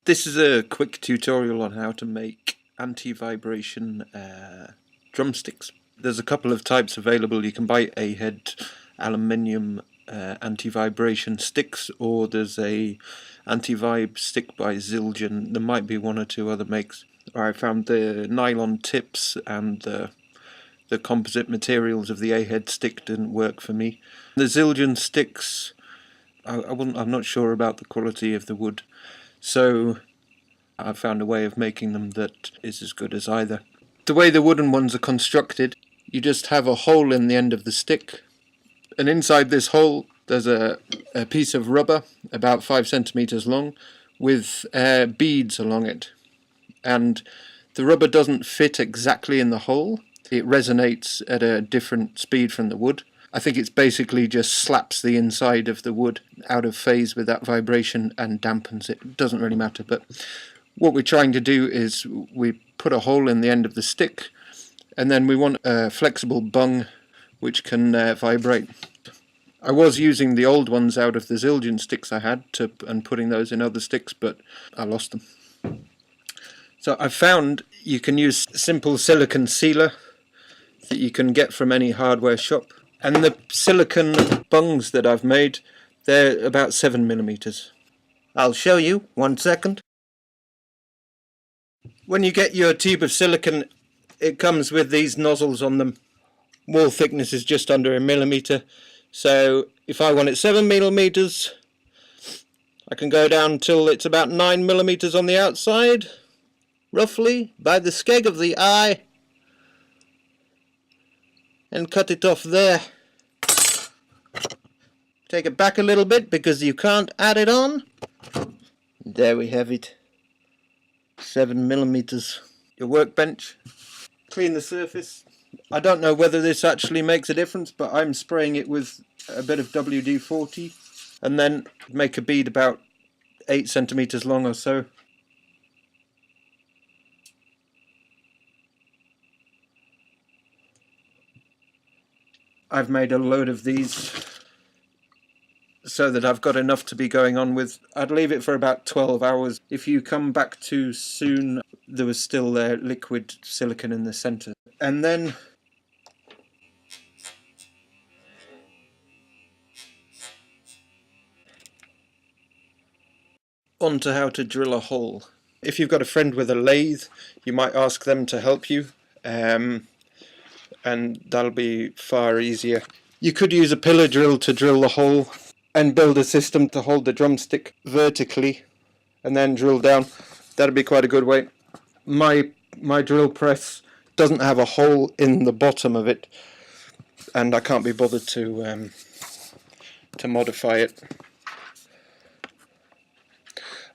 This is a quick tutorial on how to make anti-vibration drumsticks. There's a couple of types available. You can buy A-head aluminium anti-vibration sticks, or there's a anti-vibe stick by Zildjian. There might be one or two other makes. I found the nylon tips and the composite materials of the A-head stick didn't work for me. The Zildjian sticks, I'm not sure about the quality of the wood, so I found a way of making them that is as good as either. The way the wooden ones are constructed, you just have a hole in the end of the stick, and inside this hole there's a piece of rubber about 5 centimeters long with beads along it, and the rubber doesn't fit exactly in the hole. It resonates at a different speed from the wood. I think it's basically just slaps the inside of the wood out of phase with that vibration and dampens it. It doesn't really matter, but what we're trying to do is we put a hole in the end of the stick, and then we want a flexible bung which can vibrate. I was using the old ones out of the Zildjian sticks I had and putting those in other sticks, but I lost them. So I found you can use simple silicone sealer that you can get from any hardware shop. And the silicone bungs that I've made, they're about 7 millimeters. I'll show you, 1 second. When you get your tube of silicone, it comes with these nozzles on them. Wall thickness is just under 1 millimeter. So if I want it 7 millimeters, I can go down till it's about 9 millimeters on the outside, roughly, by the skeg of the eye, and cut it off there. Take it back a little bit because you can't add it on. There we have it. 7 millimeters. Your workbench. Clean the surface. I don't know whether this actually makes a difference, but I'm spraying it with a bit of WD-40 and then make a bead about 8 centimeters long or so. I've made a load of these so that I've got enough to be going on with. I'd leave it for about 12 hours. If you come back too soon, there was still liquid silicone in the center. And then on to how to drill a hole. If you've got a friend with a lathe, you might ask them to help you. And that'll be far easier. You could use a pillar drill to drill the hole and build a system to hold the drumstick vertically and then drill down. That'd be quite a good way. My drill press doesn't have a hole in the bottom of it, and I can't be bothered to modify it.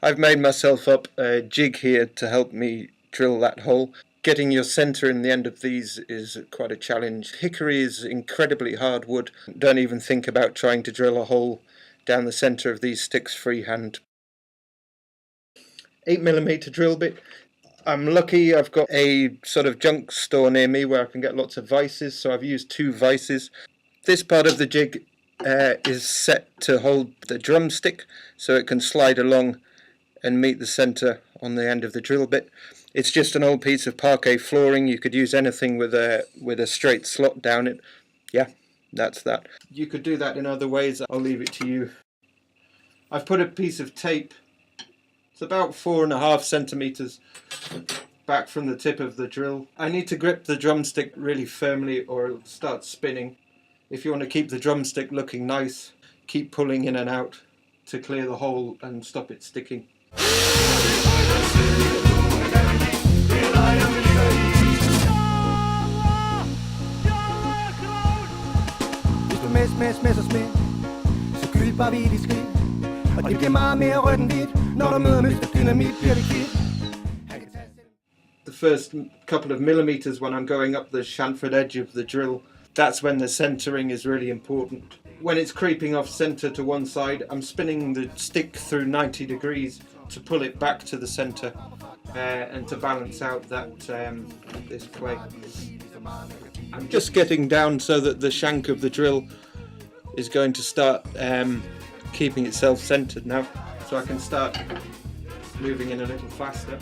I've made myself up a jig here to help me drill that hole. Getting your centre in the end of these is quite a challenge. Hickory is incredibly hard wood. Don't even think about trying to drill a hole down the centre of these sticks freehand. 8 millimeter drill bit. I'm lucky I've got a sort of junk store near me where I can get lots of vices, so I've used 2 vices. This part of the jig is set to hold the drumstick so it can slide along and meet the centre on the end of the drill bit. It's just an old piece of parquet flooring. You could use anything with a straight slot down it. Yeah, that's that. You could do that in other ways. I'll leave it to you. I've put a piece of tape. It's about 4.5 centimeters back from the tip of the drill. I need to grip the drumstick really firmly or it'll start spinning. If you want to keep the drumstick looking nice, keep pulling in and out to clear the hole and stop it sticking. Så kryber vi i skridt, og det bliver meget mere rødt hvidt, når der møder Mr. Dynamit, bliver det kit. The first couple of millimeters when I'm going up the chamfered edge of the drill, that's when the centering is really important. When it's creeping off center to one side, I'm spinning the stick through 90 degrees to pull it back to the center and to balance out that this clay. I'm just getting down so that the shank of the drill is going to start keeping itself centered now, so I can start moving in a little faster.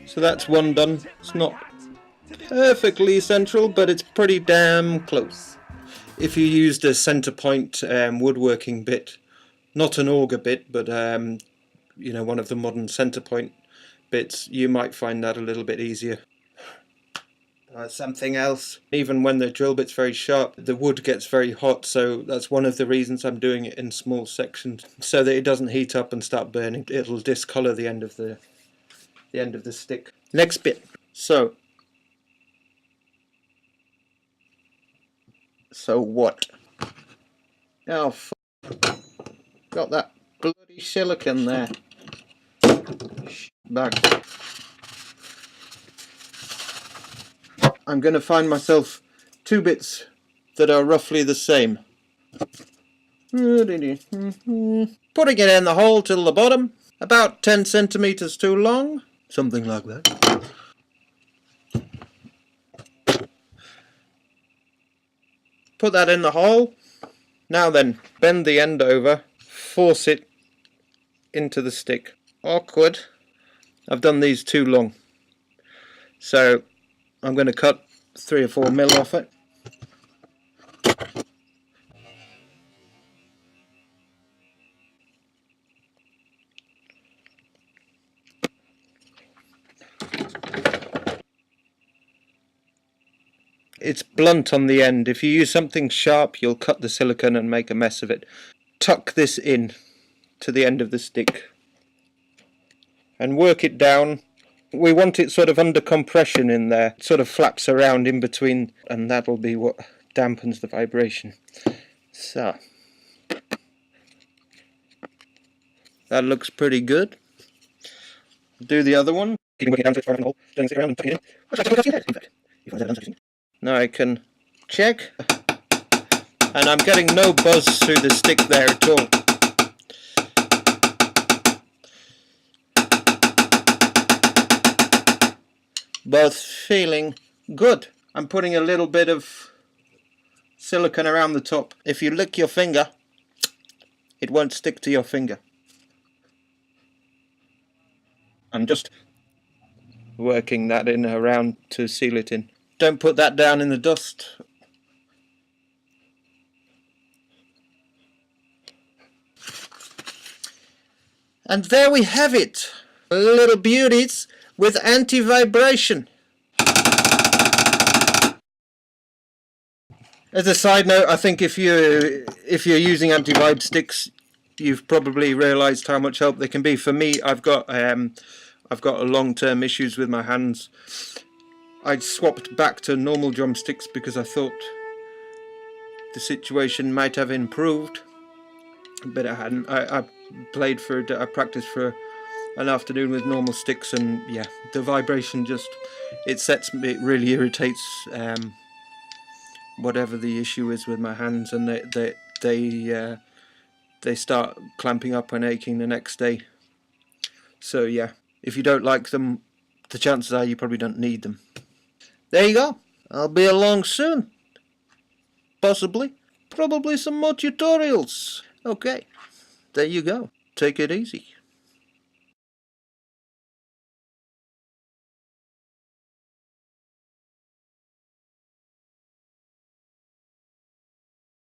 So that's one done. It's not perfectly central, but it's pretty damn close. If you used a centre point woodworking bit, not an auger bit, but you know, one of the modern centre point bits, you might find that a little bit easier. Something else, even when the drill bit's very sharp, the wood gets very hot, so that's one of the reasons I'm doing it in small sections, so that it doesn't heat up and start burning. It'll discolour the end of the stick. Next bit. So what? Oh, got that bloody silicone there. Back. I'm going to find myself two bits that are roughly the same. Putting it in the hole till the bottom, about 10 centimeters too long, something like that. Put that in the hole. Now then, bend the end over, force it into the stick. Awkward. I've done these too long, so I'm going to cut 3 or 4 mil off it. It's blunt on the end. If you use something sharp, you'll cut the silicone and make a mess of it. Tuck this in to the end of the stick and work it down. We want it sort of under compression in there. It sort of flaps around in between, and that'll be what dampens the vibration. So that looks pretty good. Do the other one. Keep working down to the hole, turning it around and tucking it in. Now I can check, and I'm getting no buzz through the stick there at all. Both feeling good. I'm putting a little bit of silicone around the top. If you lick your finger, it won't stick to your finger. I'm just working that in around to seal it in. Don't put that down in the dust. And there we have it. Little beauties with anti-vibration. As a side note, I think if you're using anti-vibe sticks, you've probably realised how much help they can be. For me, I've got a long-term issues with my hands. I'd swapped back to normal drumsticks because I thought the situation might have improved, but it hadn't. I practiced for an afternoon with normal sticks, and yeah, the vibration just, it really irritates whatever the issue is with my hands, and they start clamping up and aching the next day. So yeah, if you don't like them, the chances are you probably don't need them. There you go. I'll be along soon. Possibly. Probably some more tutorials. Okay. There you go. Take it easy.